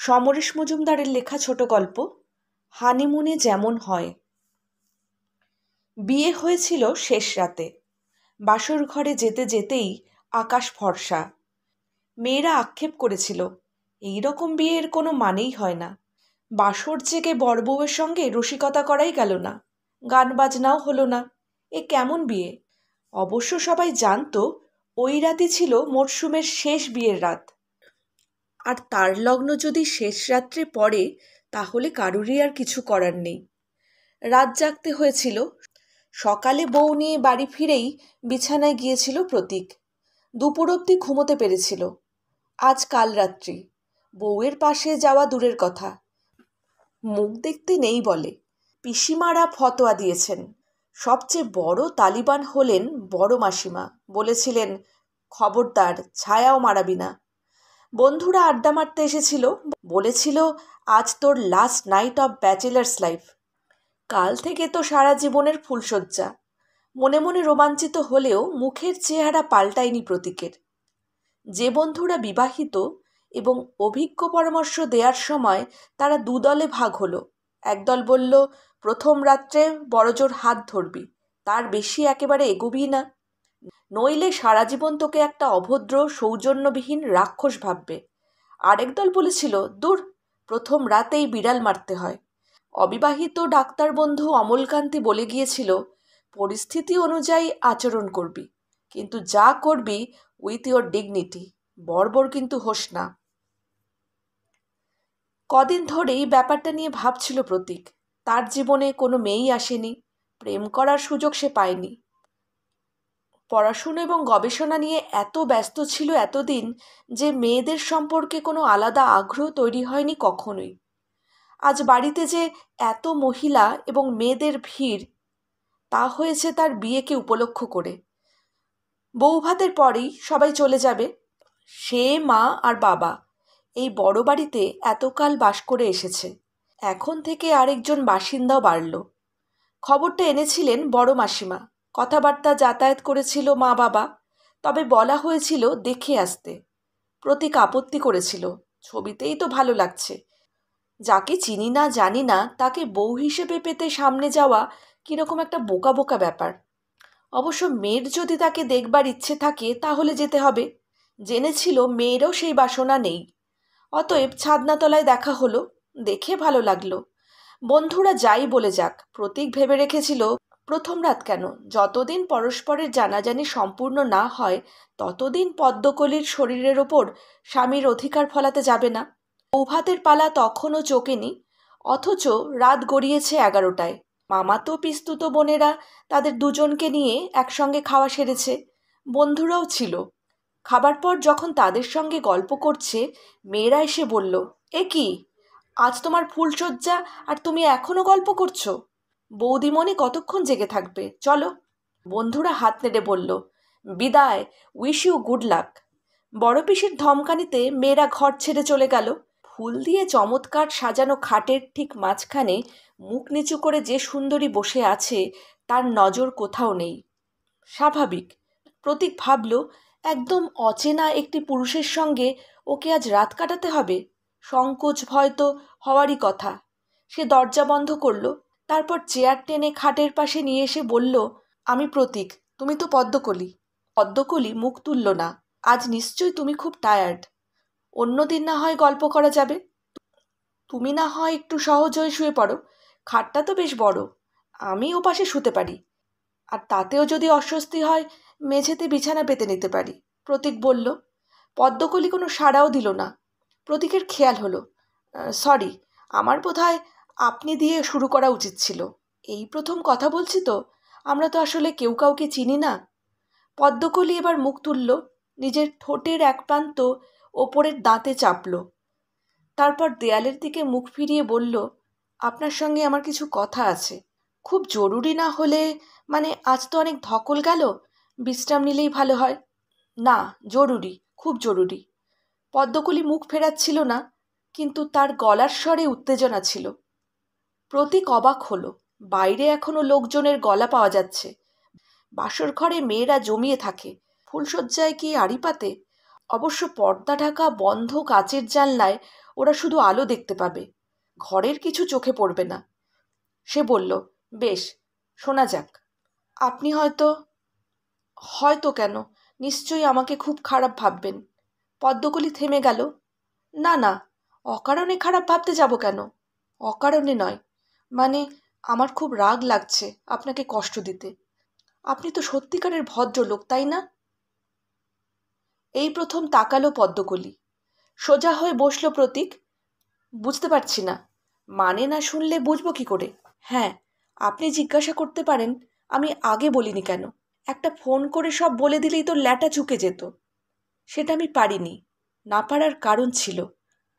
সমরেশ মজুমদারের লেখা ছোট গল্প হানিমুনে যেমন হয়। বিয়ে হয়েছিল শেষ রাতে। বাসর ঘরে যেতে যেতেই আকাশ ফর্সা। মেয়েরা আক্ষেপ করেছিল, এই রকম বিয়ের কোনো মানেই হয় না। বাসর জেগে বরবউয়ের সঙ্গে রসিকতা করাই গেল না, গান বাজনাও হলো না। এ কেমন বিয়ে? অবশ্য সবাই জানতো ওই রাতই ছিল মরশুমের শেষ বিয়ের রাত। আর তার লগ্ন যদি শেষ রাত্রে পড়ে তাহলে কারুরই আর কিছু করার নেই। রাত জাগতে হয়েছিল। সকালে বউ নিয়ে বাড়ি ফিরেই বিছানায় গিয়েছিল প্রতীক। দুপুর অবধি ঘুমোতে পেরেছিল। আজ কাল রাত্রি। বউয়ের পাশে যাওয়া দূরের কথা, মুখ দেখতে নেই বলে। পিসিমারা ফতোয়া দিয়েছেন। সবচেয়ে বড় তালিবান হলেন বড় মাসিমা। বলেছিলেন, খবরদার ছায়াও মারাবি না। বন্ধুরা আড্ডা মারতে এসেছিল। বলেছিল, আজ তোর last night of bachelors life. কাল থেকে তো সারা জীবনের ফুলশয্যা। মনে মনে রোমাঞ্চিত হলেও মুখের চেহারা পাল্টায়নি প্রতীকের। যে বন্ধুরা বিবাহিত এবং অভিজ্ঞ পরামর্শ দেওয়ার সময় তারা দুদলে ভাগ হলো। একদল বলল, প্রথম রাত্রে বড়জোর হাত ধরবি, তার বেশি একেবারে এগোবি না, নইলে সারা জীবন তোকে একটা অভদ্র সৌজন্যবিহীন রাক্ষস ভাববে। আরেক দল বলেছিল, দূর, প্রথম রাতেই বিড়াল মারতে হয়। অবিবাহিত ডাক্তার বন্ধু অমলকান্তি বলে গিয়েছিল, পরিস্থিতি অনুযায়ী আচরণ করবি, কিন্তু যা করবি উইথ ইয়োর ডিগনিটি, বর্বর কিন্তু হোস না। কদিন ধরেই ব্যাপারটা নিয়ে ভাবছিল প্রতীক। তার জীবনে কোনো মেয়েই আসেনি, প্রেম করার সুযোগ সে পায়নি। পড়াশুনো এবং গবেষণা নিয়ে এত ব্যস্ত ছিল এতদিন যে মেয়েদের সম্পর্কে কোনো আলাদা আগ্রহ তৈরি হয়নি কখনোই। আজ বাড়িতে যে এত মহিলা এবং মেয়েদের ভিড়, তা হয়েছে তার বিয়েকে উপলক্ষ করে। বৌভাতের পরেই সবাই চলে যাবে। সে, মা আর বাবা এই বড় বাড়িতে এতকাল বাস করে এসেছে। এখন থেকে আরেকজন বাসিন্দাও বাড়ল। খবরটা এনেছিলেন বড় মাসিমা। কথাবার্তা যাতায়াত করেছিল মা বাবা। তবে বলা হয়েছিল দেখে আসতে। প্রতীক আপত্তি করেছিল, ছবিতেই তো ভালো লাগছে। যাকে চিনি না জানি না তাকে বউ হিসেবে পেতে সামনে যাওয়া কীরকম একটা বোকা বোকা ব্যাপার। অবশ্য মেয়ের যদি তাকে দেখবার ইচ্ছে থাকে তাহলে যেতে হবে। জেনেছিল মেয়েরও সেই বাসনা নেই। অতএব ছাদনাতলায় দেখা হলো, দেখে ভালো লাগলো। বন্ধুরা যাই বলে যাক, প্রতীক ভেবে রেখেছিল প্রথম রাত কেন, যতদিন পরস্পরের জানাজানি সম্পূর্ণ না হয় ততদিন পদ্মকলির শরীরের ওপর স্বামীর অধিকার ফলাতে যাবে না। বৌভাতের পালা তখনও চোখেনি, অথচ রাত গড়িয়েছে 11টায়। মামাতো পিস্তুতো বোনেরা তাদের দুজনকে নিয়ে একসঙ্গে খাওয়া সেরেছে। বন্ধুরাও ছিল। খাবার পর যখন তাদের সঙ্গে গল্প করছে, মেয়েরা এসে বলল, এ কি, আজ তোমার ফুলশয্যা আর তুমি এখনও গল্প করছো? বৌদিমণি কতক্ষণ জেগে থাকবে, চলো। বন্ধুরা হাত নেড়ে বলল, বিদায়, উইশ ইউ গুড লাক। বড় পিসির ধমকানিতে মেয়েরা ঘর ছেড়ে চলে গেল। ফুল দিয়ে চমৎকার সাজানো খাটের ঠিক মাঝখানে মুখ নিচু করে যে সুন্দরী বসে আছে তার নজর কোথাও নেই। স্বাভাবিক। প্রতীক ভাবল, একদম অচেনা একটি পুরুষের সঙ্গে ওকে আজ রাত কাটাতে হবে। সংকোচ ভয় তো হওয়ারই কথা। সে দরজা বন্ধ করল। তারপর চেয়ার টেনে খাটের পাশে নিয়ে এসে বলল, আমি প্রতীক, তুমি তো পদ্মকলি। পদ্মকলি মুখ তুলল না। আজ নিশ্চয়ই তুমি খুব টায়ার্ড। অন্যদিন না হয় গল্প করা যাবে। তুমি না হয় একটু সহজ হয়ে শুয়ে পড়ো। খাটটা তো বেশ বড়, আমি ও পাশে শুতে পারি। আর তাতেও যদি অস্বস্তি হয় মেঝেতে বিছানা পেতে নিতে পারি, প্রতীক বলল। পদ্মকলি কোনো সাড়াও দিল না। প্রতীকের খেয়াল হলো, সরি, আমার বোধহয় আপনি দিয়ে শুরু করা উচিত ছিল। এই প্রথম কথা বলছি তো, আমরা তো আসলে কেউ কাউকে চিনি না। পদ্মকলি এবার মুখ তুলল, নিজের ঠোঁটের এক প্রান্ত ওপরের দাঁতে চাপল। তারপর দেয়ালের দিকে মুখ ফিরিয়ে বলল, আপনার সঙ্গে আমার কিছু কথা আছে। খুব জরুরি না হলে, মানে আজ তো অনেক ধকল গেল, বিশ্রাম নিলেই ভালো হয়। না, জরুরি, খুব জরুরি। পদ্মকলি মুখ ফেরাচ্ছিল না, কিন্তু তার গলার স্বরে উত্তেজনা ছিল। প্রতীক অবাক হলো। বাইরে এখনো লোকজনের গলা পাওয়া যাচ্ছে। বাসর ঘরে মেয়েরা জমিয়ে থাকে, ফুলশয্যায় কি আড়ি পাতে। অবশ্য পর্দা ঢাকা বন্ধ কাচের জানলায় ওরা শুধু আলো দেখতে পাবে, ঘরের কিছু চোখে পড়বে না। সে বলল, বেশ, শোনা যাক। আপনি হয়তো হয়তো কেন, নিশ্চয়ই আমাকে খুব খারাপ ভাববেন। পদ্মকলি থেমে গেল। না না, অকারণে খারাপ ভাবতে যাব কেন? অকারণে নয়, মানে আমার খুব রাগ লাগছে আপনাকে কষ্ট দিতে। আপনি তো সত্যিকারের ভদ্রলোক, তাই না? এই প্রথম তাকালো পদ্মকলি। সোজা হয়ে বসলো প্রতীক। বুঝতে পারছি না। মানে না শুনলে বুঝবো কি করে? হ্যাঁ, আপনি জিজ্ঞাসা করতে পারেন আমি আগে বলিনি কেন। একটা ফোন করে সব বলে দিলেই তো ল্যাটা চুকে যেত। সেটা আমি পারিনি। না পারার কারণ ছিল।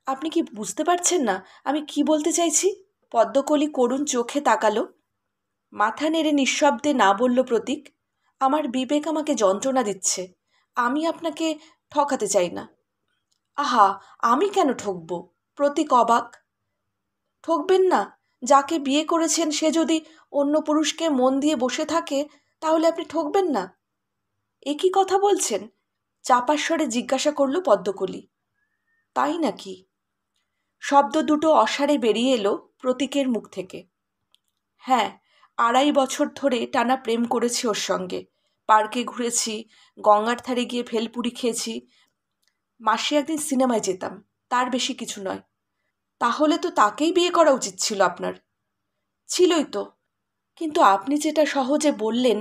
আপনি কি বুঝতে পারছেন না আমি কি বলতে চাইছি? পদ্মকলি করুণ চোখে তাকালো। মাথা নেড়ে নিঃশব্দে না বলল প্রতীক, আমার বিবেক আমাকে যন্ত্রণা দিচ্ছে। আমি আপনাকে ঠকাতে চাই না। আহা, আমি কেন ঠকব? প্রতীক অবাক। ঠকবেন না? যাকে বিয়ে করেছেন সে যদি অন্য পুরুষকে মন দিয়ে বসে থাকে, তাহলে আপনি ঠকবেন না? এ কি কথা বলছেন? চাপার স্বরে জিজ্ঞাসা করল পদ্মকলি। তাই নাকি? শব্দ দুটো অসাড়ে বেরিয়ে এলো প্রতীকের মুখ থেকে। হ্যাঁ, 2.5 বছর ধরে টানা প্রেম করেছি ওর সঙ্গে। পার্কে ঘুরেছি, গঙ্গার ধারে গিয়ে ভেলপুরি খেয়েছি, মাসে একদিন সিনেমায় যেতাম, তার বেশি কিছু নয়। তাহলে তো তাকেই বিয়ে করা উচিত ছিল আপনার। ছিলই তো, কিন্তু আপনি যেটা সহজে বললেন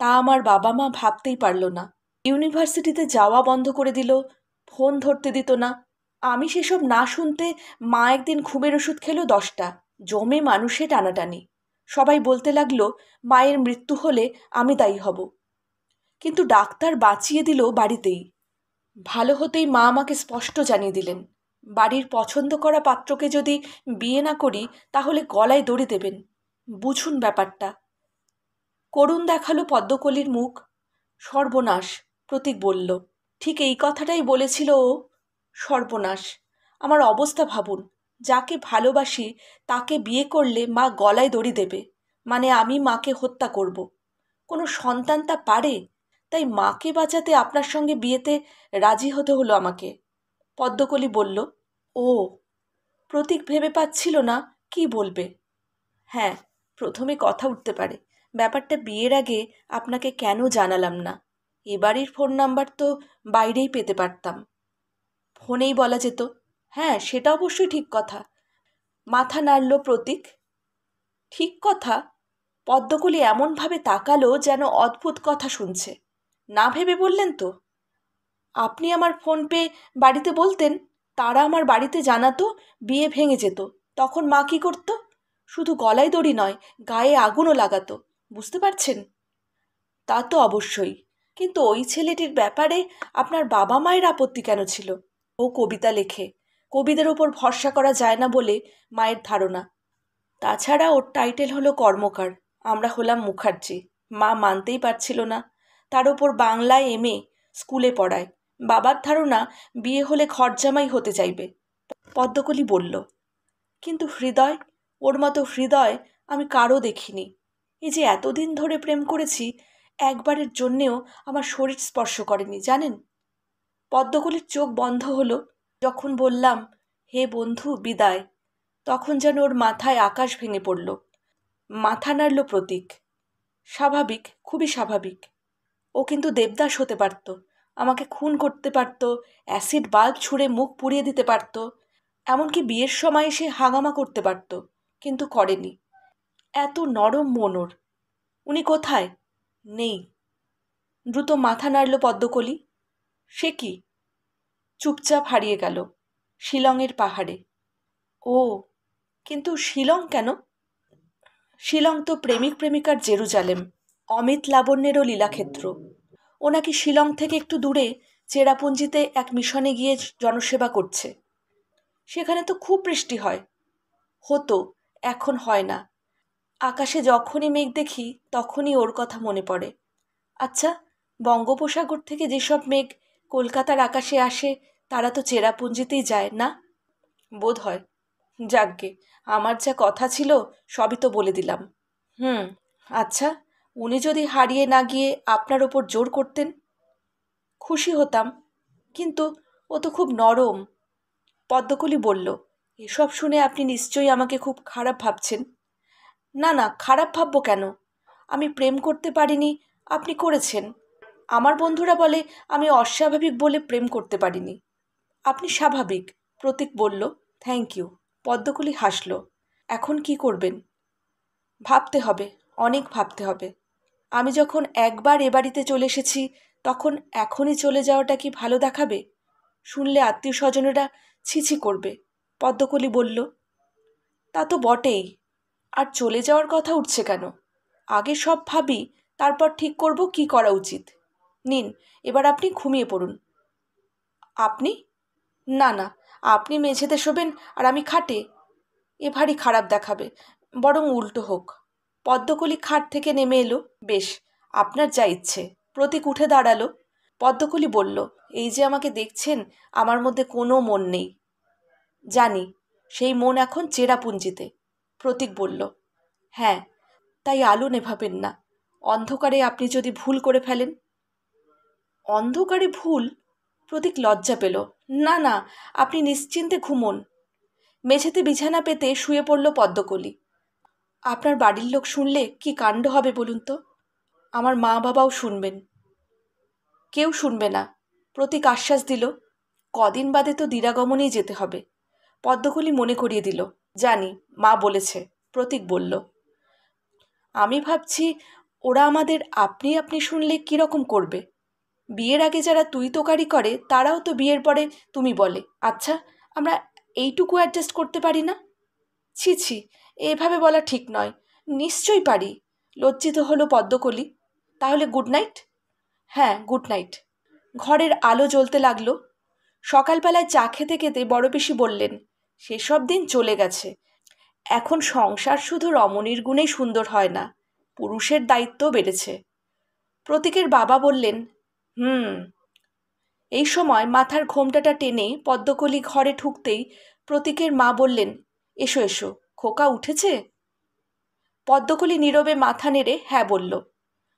তা আমার বাবা মা ভাবতেই পারল না। ইউনিভার্সিটিতে যাওয়া বন্ধ করে দিল, ফোন ধরতে দিত না। আমি সেসব না শুনতে মা একদিন ঘুমের ওষুধ খেলো 10টা। জমে মানুষে টানাটানি। সবাই বলতে লাগলো মায়ের মৃত্যু হলে আমি দায়ী হব। কিন্তু ডাক্তার বাঁচিয়ে দিল বাড়িতেই। ভালো হতেই মা আমাকে স্পষ্ট জানিয়ে দিলেন, বাড়ির পছন্দ করা পাত্রকে যদি বিয়ে না করি তাহলে গলায় দড়ি দেবেন। বুঝুন ব্যাপারটা। করুণ দেখালো পদ্মকলির মুখ। সর্বনাশ, প্রতীক বলল। ঠিক এই কথাটাই বলেছিল ও। সর্বনাশ। আমার অবস্থা ভাবুন। যাকে ভালোবাসি তাকে বিয়ে করলে মা গলায় দড়ি দেবে, মানে আমি মাকে হত্যা করব। কোনো সন্তান তা পারে? তাই মাকে বাঁচাতে আপনার সঙ্গে বিয়েতে রাজি হতে হলো আমাকে। পদ্মকলি বলল। ও। প্রতীক ভেবে পাচ্ছিল না কি বলবে। হ্যাঁ, প্রথমে কথা উঠতে পারে, ব্যাপারটা বিয়ের আগে আপনাকে কেন জানালাম না। এবাড়ির ফোন নাম্বার তো বাইরেই পেতে পারতাম, ফোনেই বলা যেত। হ্যাঁ, সেটা অবশ্যই ঠিক কথা। মাথা নাড়ল প্রতীক। ঠিক কথা? পদ্মকলি এমনভাবে তাকালো যেন অদ্ভুত কথা শুনছে। না ভেবে বললেন তো? আপনি আমার ফোন পে বাড়িতে বলতেন, তারা আমার বাড়িতে জানাতো, বিয়ে ভেঙে যেত। তখন মা কী করতো? শুধু গলায় দড়ি নয়, গায়ে আগুনও লাগাতো। বুঝতে পারছেন? তা তো অবশ্যই, কিন্তু ওই ছেলেটির ব্যাপারে আপনার বাবা মায়ের আপত্তি কেন ছিল? ও কবিতা লেখে, কবিদের ওপর ভরসা করা যায় না বলে মায়ের ধারণা। তাছাড়া ওর টাইটেল হলো কর্মকার, আমরা হলাম মুখার্জি। মা মানতেই পারছিল না। তার ওপর বাংলায় এমএ, স্কুলে পড়ায়। বাবার ধারণা বিয়ে হলে ঘরজামাই হতে চাইবে। পদ্মকলি বলল। কিন্তু হৃদয়, ওর মতো হৃদয় আমি কারও দেখিনি। এই যে এতদিন ধরে প্রেম করেছি, একবারের জন্যেও আমার শরীর স্পর্শ করেনি, জানেন? পদ্মকলির চোখ বন্ধ হলো। যখন বললাম, হে বন্ধু বিদায়, তখন যেন ওর মাথায় আকাশ ভেঙে পড়ল। মাথা নাড়ল প্রতীক। স্বাভাবিক, খুবই স্বাভাবিক। ও কিন্তু দেবদাস হতে পারত, আমাকে খুন করতে পারত, অ্যাসিড বাল্ব ছুঁড়ে মুখ পুড়িয়ে দিতে পারত, এমনকি বিয়ের সময় সে হাঙ্গামা করতে পারত, কিন্তু করেনি। এত নরম মন ওর। উনি কোথায়? নেই। দ্রুত মাথা নাড়ল পদ্মকলি। সে কি? চুপচাপ হারিয়ে গেল শিলংয়ের পাহাড়ে। ও, কিন্তু শিলং কেন? শিলং তো প্রেমিক প্রেমিকার জেরুজালেম, অমিত লাবণ্যেরও লীলাক্ষেত্র। ও নাকি শিলং থেকে একটু দূরে চেরাপুঞ্জিতে এক মিশনে গিয়ে জনসেবা করছে। সেখানে তো খুব বৃষ্টি হয়। হতো, এখন হয় না। আকাশে যখনই মেঘ দেখি তখনই ওর কথা মনে পড়ে। আচ্ছা, বঙ্গোপসাগর থেকে যেসব মেঘ কলকাতার আকাশে আসে তারা তো চেরাপুঞ্জিতেই যায় না? বোধ হয়। যাকগে, আমার যা কথা ছিল সবই তো বলে দিলাম। আচ্ছা, উনি যদি হারিয়ে না গিয়ে আপনার ওপর জোর করতেন? খুশি হতাম, কিন্তু ও তো খুব নরম। পদ্মকলি বলল, এসব শুনে আপনি নিশ্চয়ই আমাকে খুব খারাপ ভাবছেন। না না, খারাপ ভাববো কেন? আমি প্রেম করতে পারিনি, আপনি করেছেন। আমার বন্ধুরা বলে আমি অস্বাভাবিক বলে প্রেম করতে পারিনি। আপনি স্বাভাবিক। প্রতীক বলল, থ্যাংক ইউ। পদ্মকলি হাসল। এখন কি করবেন? ভাবতে হবে, অনেক ভাবতে হবে। আমি যখন একবার এ বাড়িতে চলে এসেছি, তখন এখনই চলে যাওয়াটা কি ভালো দেখাবে? শুনলে আত্মীয় স্বজনেরা ছিছি করবে। পদ্মকলি বলল, তা তো বটেই। আর চলে যাওয়ার কথা উঠছে কেন? আগে সব ভাবি, তারপর ঠিক করব কি করা উচিত। নিন, এবার আপনি ঘুমিয়ে পড়ুন। আপনি? না না, আপনি মেঝেতে শোবেন আর আমি খাটে? এ ভারী খারাপ দেখাবে। বরং উল্টো হোক। পদ্মকলি খাট থেকে নেমে এলো। বেশ, আপনার যা ইচ্ছে। প্রতীক উঠে দাঁড়ালো। পদ্মকলি বলল, এই যে আমাকে দেখছেন, আমার মধ্যে কোনো মন নেই। জানি, সেই মন এখন চেরাপুঞ্জিতে। প্রতীক বলল, হ্যাঁ, তাই আলো নেভাবেন না। অন্ধকারে আপনি যদি ভুল করে ফেলেন। অন্ধকারে ভুল? প্রতীক লজ্জা পেল। না না, আপনি নিশ্চিন্তে ঘুমোন। মেঝেতে বিছানা পেতে শুয়ে পড়ল পদ্মকলি। আপনার বাড়ির লোক শুনলে কি কাণ্ড হবে বলুন তো? আমার মা বাবাও শুনবেন। কেউ শুনবে না, প্রতীক আশ্বাস দিল। কদিন বাদে তো দিরাগমনেই যেতে হবে। পদ্মকলি মনে করিয়ে দিল, জানি, মা বলেছে। প্রতীক বলল, আমি ভাবছি ওরা আমাদের আপনি আপনি শুনলে কীরকম করবে? বিয়ের আগে যারা তুই তোকারি করে, তারাও তো বিয়ের পরে তুমি বলে। আচ্ছা, আমরা এইটুকু অ্যাডজাস্ট করতে পারি না? ছি ছি, এভাবে বলা ঠিক নয়। নিশ্চয়ই পারি। লজ্জিত হলো পদ্মকলি। তাহলে গুড নাইট। হ্যাঁ, গুড নাইট। ঘরের আলো জ্বলতে লাগলো। সকালবেলায় চা খেতে খেতে বড় পিসি বললেন, সেসব দিন চলে গেছে। এখন সংসার শুধু রমণীর গুণেই সুন্দর হয় না, পুরুষের দায়িত্বও বেড়েছে। প্রতীকের বাবা বললেন, হুম। এই সময় মাথার ঘোমটাটা টেনে পদ্মকলি ঘরে ঢুকতেই প্রতীকের মা বললেন, এসো এসো, খোকা উঠেছে? পদ্মকলি নীরবে মাথা নেড়ে হ্যাঁ বলল।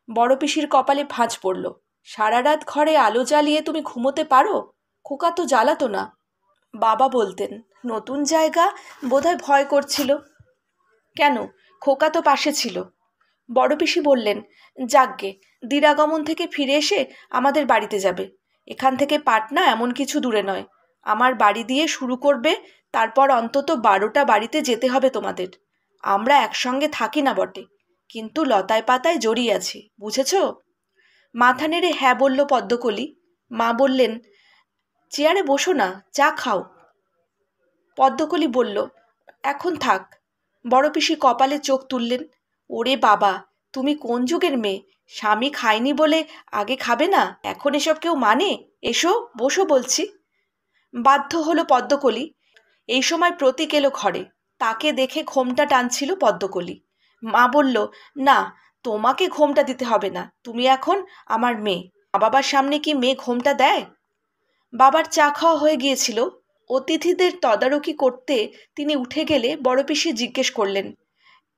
বড় পিসির কপালে ভাঁজ পড়ল। সারা রাত ঘরে আলো জ্বালিয়ে তুমি ঘুমোতে পারো? খোকা তো জ্বালাতো না। বাবা বলতেন, নতুন জায়গা, বোধহয় ভয় করছিল। কেন, খোকা তো পাশে ছিল। বড় পিসি বললেন, যাকগে, দিরাগমন থেকে ফিরে এসে আমাদের বাড়িতে যাবে। এখান থেকে পাটনা এমন কিছু দূরে নয়। আমার বাড়ি দিয়ে শুরু করবে, তারপর অন্তত 12টা বাড়িতে যেতে হবে তোমাদের। আমরা একসঙ্গে থাকি না বটে, কিন্তু লতায় পাতায় জড়িয়ে আছি, বুঝেছ? মাথা নেড়ে হ্যাঁ বলল পদ্মকলি। মা বললেন, চেয়ারে বসো না, চা খাও। পদ্মকলি বলল, এখন থাক। বড় পিসি কপালে চোখ তুললেন। ওরে বাবা, তুমি কোন যুগের মেয়ে? স্বামী খায়নি বলে আগে খাবে না? এখন এসব কেউ মানে? এসো, বসো বলছি। বাধ্য হলো পদ্মকলি। এই সময় প্রতীক এলো ঘরে। তাকে দেখে ঘোমটা টানছিল পদ্মকলি। মা বলল, না, তোমাকে ঘোমটা দিতে হবে না, তুমি এখন আমার মেয়ে। মা বাবার সামনে কি মেয়ে ঘোমটা দেয়? বাবার চা খাওয়া হয়ে গিয়েছিল। অতিথিদের তদারকি করতে তিনি উঠে গেলে বড় পিসি জিজ্ঞেস করলেন,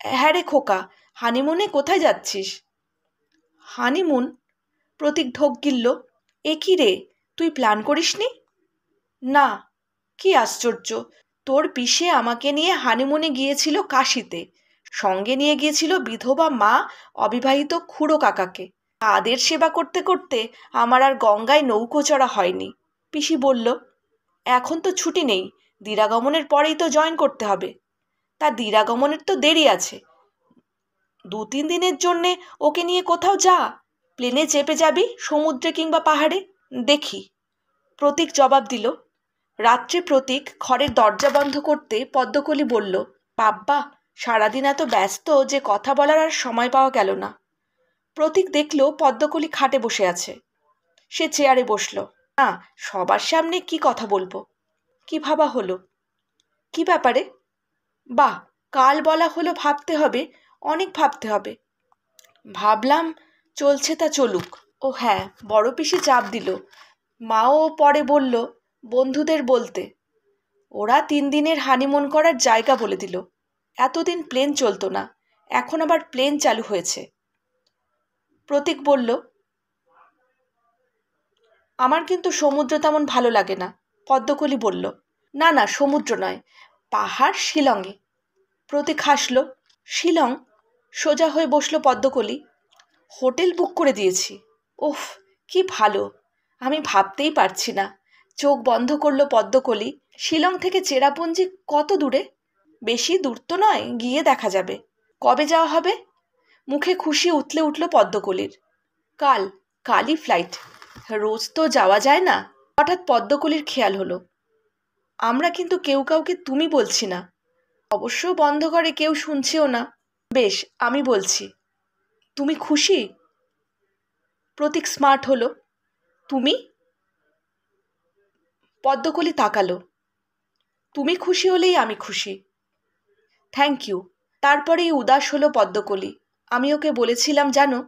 হ্যাঁ রে খোকা, হানিমুনে কোথায় যাচ্ছিস? হানিমুন? প্রতীক ঢোক গিলল। এ কি রে, তুই প্ল্যান করিসনি? না। কি আশ্চর্য, তোর পিসে আমাকে নিয়ে হানিমুনে গিয়েছিল কাশিতে। সঙ্গে নিয়ে গিয়েছিল বিধবা মা, অবিবাহিত খুড়ো কাকাকে। তাদের সেবা করতে করতে আমার আর গঙ্গায় নৌকো চড়া হয়নি। পিসি বলল, এখন তো ছুটি নেই, দিরাগমনের পরেই তো জয়েন করতে হবে। তা দিরাগমনের তো দেরি আছে। 2-3 দিনের জন্যে ওকে নিয়ে কোথাও যা। প্লেনে চেপে যাবি সমুদ্রে কিংবা পাহাড়ে, দেখি। প্রতীক জবাব দিল। রাত্রে প্রতীক ঘরের দরজা বন্ধ করতে পদ্মকলি বলল, বাব্বা, সারাদিন এত ব্যস্ত যে কথা বলার আর সময় পাওয়া গেল না। প্রতীক দেখল পদ্মকলি খাটে বসে আছে। সে চেয়ারে বসল। না, সবার সামনে কি কথা বলবো? কি ভাবা হলো? কি ব্যাপারে? বাহ, কাল বলা হলো ভাবতে হবে, অনেক ভাবতে হবে। ভাবলাম, চলছে তা চলুক। ও হ্যাঁ, বড় পিসি চাপ দিল। মাও পরে বলল বন্ধুদের বলতে। ওরা 3 দিনের হানিমুন করার জায়গা বলে দিল। এতদিন প্লেন চলতো না, এখন আবার প্লেন চালু হয়েছে। প্রতীক বলল, আমার কিন্তু সমুদ্র তেমন ভালো লাগে না। পদ্মকলি বলল, না না, সমুদ্র নয়, পাহাড়, শিলংয়ে। প্রতীক হাসল। শিলং? সোজা হয়ে বসলো পদ্মকলি। হোটেল বুক করে দিয়েছি। ওফ, কি ভালো! আমি ভাবতেই পারছি না। চোখ বন্ধ করলো পদ্মকলি। শিলং থেকে চেরাপুঞ্জি কত দূরে? বেশি দূর তো নয়, গিয়ে দেখা যাবে। কবে যাওয়া হবে? মুখে খুশি উতলে উঠল পদ্মকলির। কাল। কালই ফ্লাইট। রোজ তো যাওয়া যায় না। হঠাৎ পদ্মকলির খেয়াল হলো, আমরা কিন্তু কেউ কাউকে তুমি বলছি না। অবশ্য বন্ধ ঘরে কেউ শুনছেও না। বেশ, আমি বলছি। তুমি খুশি? প্রতীক স্মার্ট হলো। তুমি? পদ্মকলি তাকালো। তুমি খুশি হলেই আমি খুশি। Thank you. তারপরেই উদাস হলো পদ্মকলি। আমি ওকে বলেছিলাম জানো।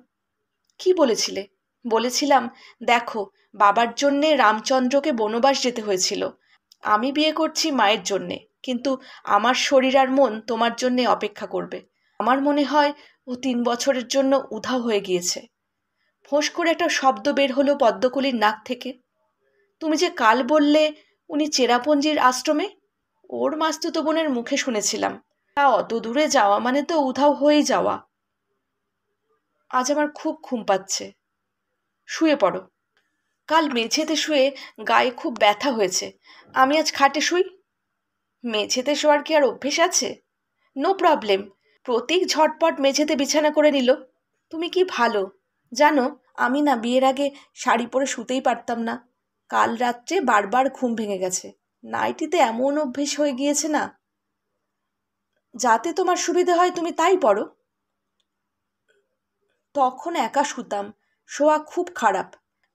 কি বলেছিলে? বলেছিলাম, দেখো, বাবার জন্যে রামচন্দ্রকে বনবাস যেতে হয়েছিল। আমি বিয়ে করছি মায়ের জন্যে, কিন্তু আমার শরীর আর মন তোমার জন্যে অপেক্ষা করবে। আমার মনে হয় ও 3 বছরের জন্য উধাও হয়ে গিয়েছে। ফোঁস করে একটা শব্দ বের হলো পদ্মকলির নাক থেকে। তুমি যে কাল বললে উনি চেরাপুঞ্জির আশ্রমে, ওর মাস্তুতো বোনের মুখে শুনেছিলাম। তা অত দূরে যাওয়া মানে তো উধাও হয়েই যাওয়া। আজ আমার খুব ঘুম পাচ্ছে। শুয়ে পড়ো। কাল মেঝেতে শুয়ে গায়ে খুব ব্যথা হয়েছে। আমি আজ খাটে শুই। মেঝেতে শোয়ার কি আর অভ্যেস আছে? No problem. প্রতীক ঝটপট মেঝেতে বিছানা করে নিল। তুমি কি ভালো। জানো, আমি না বিয়ের আগে শাড়ি পরে শুতেই পারতাম না। কাল রাত্রে বারবার ঘুম ভেঙে গেছে। নাইটিতে এমন অভ্যেস হয়ে গিয়েছে না। যাতে তোমার সুবিধে হয় তুমি তাই পরো। তখন একা শুতাম। শোয়া খুব খারাপ।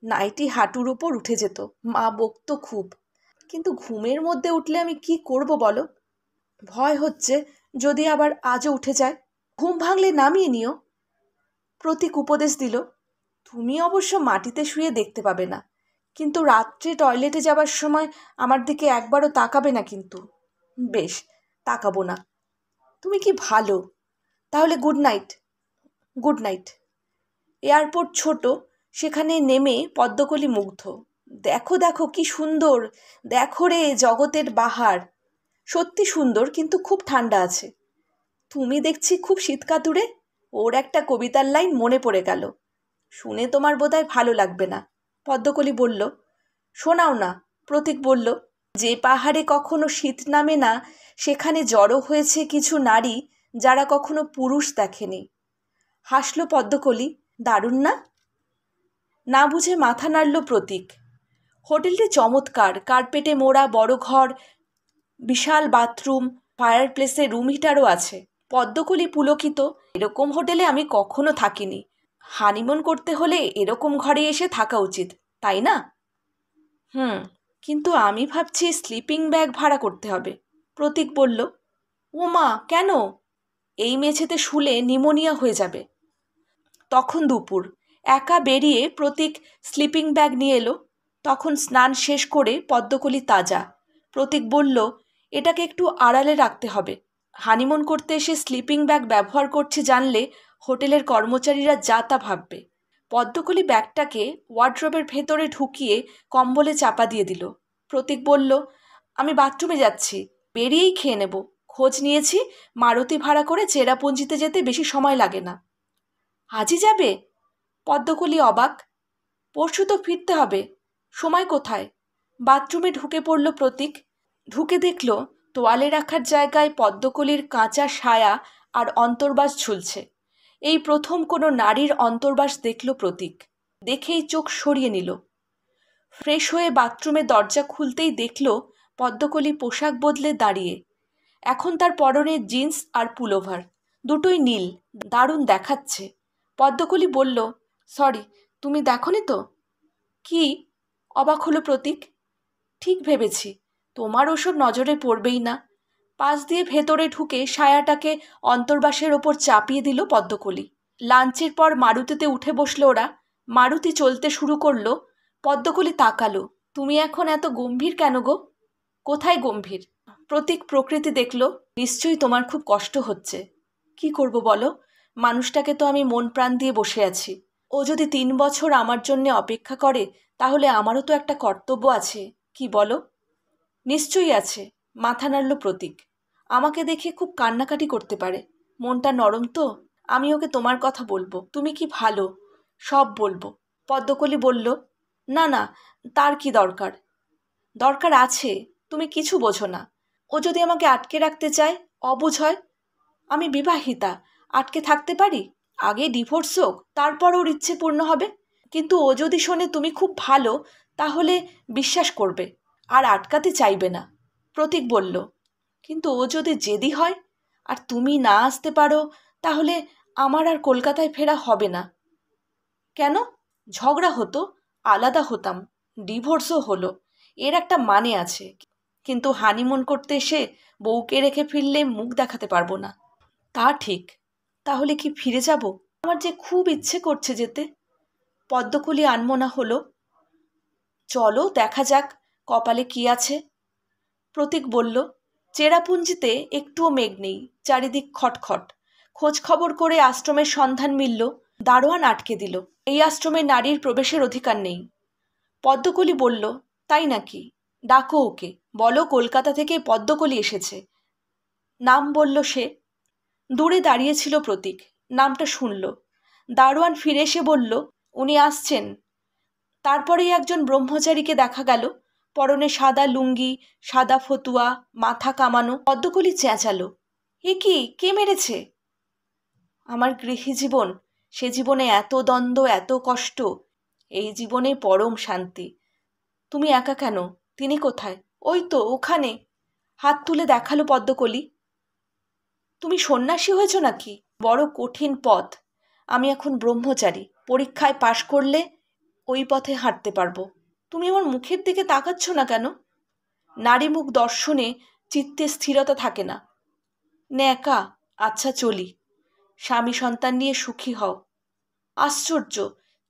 নাইটি হাঁটুর উপর উঠে যেত। মা বকতো খুব। কিন্তু ঘুমের মধ্যে উঠলে আমি কি করব বলো? ভয় হচ্ছে যদি আবার আজও উঠে যায়। ঘুম ভাঙলে নামিয়ে নিও। প্রতীক উপদেশ দিল। তুমি অবশ্য মাটিতে শুয়ে দেখতে পাবে না, কিন্তু রাত্রে টয়লেটে যাবার সময় আমার দিকে একবারও তাকাবে না কিন্তু। বেশ, তাকাবো না। তুমি কি ভালো। তাহলে good night. Good night. Airport ছোট, সেখানে নেমে পদ্মকলি মুগ্ধ। দেখো দেখো কি সুন্দর। দেখো রে জগতের বাহার। সত্যি সুন্দর, কিন্তু খুব ঠান্ডা আছে। তুমি দেখছি খুব শীতকাতুরে। ওর একটা কবিতার লাইন মনে পড়ে গেল। শুনে তোমার বোধহয় ভালো লাগবে না। পদ্মকলি বলল। শোনাও না। প্রতীক বলল, যে পাহাড়ে কখনো শীত নামে না, সেখানে জড়ো হয়েছে কিছু নারী যারা কখনো পুরুষ দেখেনি। হাসল পদ্মকলি। দারুণ না? না বুঝে মাথা নাড়ল প্রতীক। হোটেলটি চমৎকার। কার্পেটে মোড়া বড় ঘর, বিশাল বাথরুম, ফায়ার প্লেসে রুম হিটারও আছে। পদ্মকলি পুলকিত। এরকম হোটেলে আমি কখনো থাকিনি। হানিমুন করতে হলে এরকম ঘরে এসে থাকা উচিত, তাই না? হুম, কিন্তু আমি ভাবছি স্লিপিং ব্যাগ ভাড়া করতে হবে। প্রতীক বলল। ও মা, কেন? এই মেঝেতে শুলে নিমোনিয়া হয়ে যাবে। তখন দুপুর। একা বেরিয়ে প্রতীক স্লিপিং ব্যাগ নিয়ে এলো। তখন স্নান শেষ করে পদ্মকলি তাজা। প্রতীক বলল, এটাকে একটু আড়ালে রাখতে হবে। হানিমুন করতে এসে স্লিপিং ব্যাগ ব্যবহার করছি জানলে হোটেলের কর্মচারীরা যা তা ভাববে। পদ্মকলি ব্যাগটাকে ওয়ার্ড্রোবের ভেতরে ঢুকিয়ে কম্বলে চাপা দিয়ে দিল। প্রতীক বলল, আমি বাথরুমে যাচ্ছি, বেরিয়েই খেয়ে নেব। খোঁজ নিয়েছি, মারুতি ভাড়া করে চেরাপুঞ্জিতে যেতে বেশি সময় লাগে না। আজই যাবে? পদ্মকলি অবাক। পরশু তো ফিরতে হবে। সময় কোথায়? বাথরুমে ঢুকে পড়ল প্রতীক। ঢুকে দেখল তোয়ালে রাখার জায়গায় পদ্মকলির কাঁচা সায়া আর অন্তর্বাস ঝুলছে। এই প্রথম কোনো নারীর অন্তর্বাস দেখল প্রতীক। দেখেই চোখ সরিয়ে নিল। ফ্রেশ হয়ে বাথরুমে দরজা খুলতেই দেখল পদ্মকলি পোশাক বদলে দাঁড়িয়ে। এখন তার পরনে জিন্স আর পুলোভার, দুটোই নীল। দারুণ দেখাচ্ছে। পদ্মকলি বলল, সরি, তুমি দেখোনি তো? কি? অবাক হলো প্রতীক। ঠিক ভেবেছি, তোমার ওসব নজরে পড়বেই না। পাশ দিয়ে ভেতরে ঢুকে সায়াটাকে অন্তর্বাসের ওপর চাপিয়ে দিল পদ্মকলি। লাঞ্চের পর মারুতিতে উঠে বসলো ওরা। মারুতি চলতে শুরু করলো। পদ্মকলি তাকালো। তুমি এখন এত গম্ভীর কেন গো? কোথায় গম্ভীর? প্রতীক প্রকৃতি দেখল। নিশ্চয়ই তোমার খুব কষ্ট হচ্ছে। কি করব বলো? মানুষটাকে তো আমি মন প্রাণ দিয়ে বসে আছি। ও যদি 3 বছর আমার জন্যে অপেক্ষা করে, তাহলে আমারও তো একটা কর্তব্য আছে। কি বলো? নিশ্চয়ই আছে, মাথা নাড়ল প্রতীক। আমাকে দেখে খুব কান্নাকাটি করতে পারে, মনটা নরম তো। আমি ওকে তোমার কথা বলবো, তুমি কি ভালো, সব বলবো। পদ্মকলি বলল, না না, তার কি দরকার? দরকার আছে, তুমি কিছু বোঝো না। ও যদি আমাকে আটকে রাখতে চায়, অবুঝ হয়। আমি বিবাহিতা, আটকে থাকতে পারি? আগে ডিভোর্স হোক, তারপর ওর ইচ্ছে পূর্ণ হবে। কিন্তু ও যদি শোনে তুমি খুব ভালো, তাহলে বিশ্বাস করবে আর আটকাতে চাইবে না। প্রতীক বলল, কিন্তু ও যদি জেদি হয় আর তুমি না আসতে পারো, তাহলে আমার আর কলকাতায় ফেরা হবে না। কেন? ঝগড়া হতো, আলাদা হতাম, ডিভোর্সও হলো, এর একটা মানে আছে। কিন্তু হানিমুন করতে এসে বউকে রেখে ফিরলে মুখ দেখাতে পারবো না। তা ঠিক। তাহলে কি ফিরে যাব? আমার যে খুব ইচ্ছে করছে যেতে। পদ্মকলি আনমনা হলো। চলো দেখা যাক কপালে কি আছে। প্রতীক বলল, চেরাপুঞ্জিতে একটুও মেঘ নেই, চারিদিক খটখট। খোঁজ খবর করে আশ্রমের সন্ধান মিলল, দারোয়ান আটকে দিল। এই আশ্রমে নারীর প্রবেশের অধিকার নেই। পদ্মকলি বলল, তাই নাকি? ডাকো ওকে, বলো কলকাতা থেকে পদ্মকলি এসেছে। নাম বলল সে। দূরে দাঁড়িয়েছিল প্রতীক, নামটা শুনল। দারোয়ান ফিরে এসে বলল, উনি আসছেন। তারপরেই একজন ব্রহ্মচারীকে দেখা গেল, পরনে সাদা লুঙ্গি, সাদা ফতুয়া, মাথা কামানো। পদ্মকলি চেঁচালো, এ কি, কে মেরেছে? আমার গৃহী জীবন, সে জীবনে এত দ্বন্দ্ব, এত কষ্ট, এই জীবনে পরম শান্তি। তুমি একা কেন? তিনি কোথায়? ওই তো ওখানে। হাত তুলে দেখালো পদ্মকলি। তুমি সন্ন্যাসী হয়েছ নাকি? বড় কঠিন পথ। আমি এখন ব্রহ্মচারী, পরীক্ষায় পাশ করলে ওই পথে হাঁটতে পারবো। তুমি আমার মুখের দিকে তাকাচ্ছ না কেন? নারী মুখ দর্শনে চিত্তে স্থিরতা থাকে না। ন্যাকা, আচ্ছা চলি। স্বামী সন্তান নিয়ে সুখী হও। আশ্চর্য,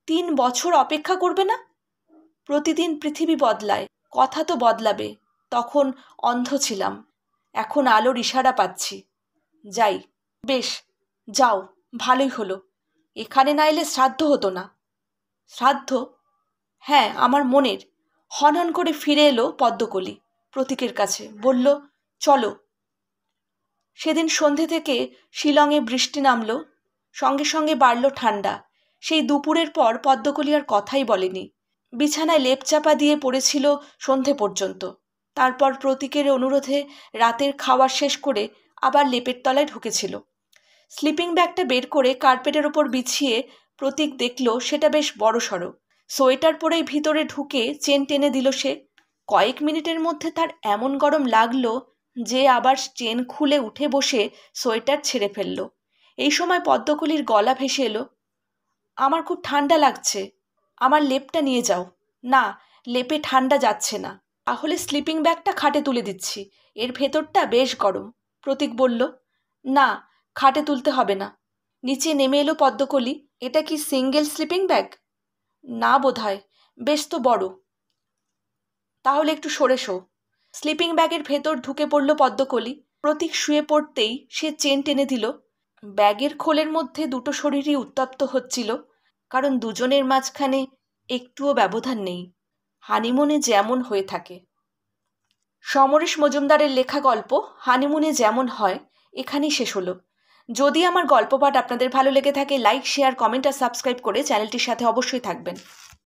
3 বছর অপেক্ষা করবে না? প্রতিদিন পৃথিবী বদলায়, কথা তো বদলাবে। তখন অন্ধ ছিলাম, এখন আলোর ইশারা পাচ্ছি। যাই। বেশ, যাও, ভালোই হলো। এখানে না এলে শ্রাদ্ধ হতো না। শ্রাদ্ধ? হ্যাঁ, আমার মনের। হনহন করে ফিরে এলো পদ্মকলি প্রতীকের কাছে, বলল, চলো। সেদিন সন্ধে থেকে শিলংয়ে বৃষ্টি নামল, সঙ্গে সঙ্গে বাড়ল ঠান্ডা। সেই দুপুরের পর পদ্মকলি আর কথাই বলেনি। বিছানায় লেপ চাপা দিয়ে পড়েছিল সন্ধে পর্যন্ত। তারপর প্রতীকের অনুরোধে রাতের খাওয়া শেষ করে আবার লেপের তলায় ঢুকেছিল। স্লিপিং ব্যাগটা বের করে কার্পেটের ওপর বিছিয়ে প্রতীক দেখল সেটা বেশ বড়সড়। সোয়েটার পরেই ভিতরে ঢুকে চেন টেনে দিল সে। কয়েক মিনিটের মধ্যে তার এমন গরম লাগলো যে আবার চেন খুলে উঠে বসে সোয়েটার ছেড়ে ফেলল। এই সময় পদ্মকলির গলা ভেসে এলো, আমার খুব ঠান্ডা লাগছে, আমার লেপটা নিয়ে যাও। না, লেপে ঠান্ডা যাচ্ছে না। তাহলে স্লিপিং ব্যাগটা খাটে তুলে দিচ্ছি, এর ভেতরটা বেশ গরম। প্রতীক বলল, না, খাটে তুলতে হবে না। নিচে নেমে এলো পদ্মকলি। এটা কি সিঙ্গেল স্লিপিং ব্যাগ? না বোধহয়, বেশ তো বড়। তাহলে একটু সরে শো। স্লিপিং ব্যাগের ভেতর ঢুকে পড়ল পদ্মকলি। প্রতীক শুয়ে পড়তেই সে চেন টেনে দিল। ব্যাগের খোলের মধ্যে দুটো শরীরই উত্তপ্ত হচ্ছিল, কারণ দুজনের মাঝখানে একটুও ব্যবধান নেই, হানিমুনে যেমন হয়ে থাকে। সমরেশ মজুমদারের লেখা গল্প হানিমুনে যেমন হয় এখানেই শেষ হলো। যদি আমার গল্প পাঠ আপনাদের ভালো লেগে থাকে, লাইক, শেয়ার, কমেন্ট আর সাবস্ক্রাইব করে চ্যানেলটির সাথে অবশ্যই থাকবেন।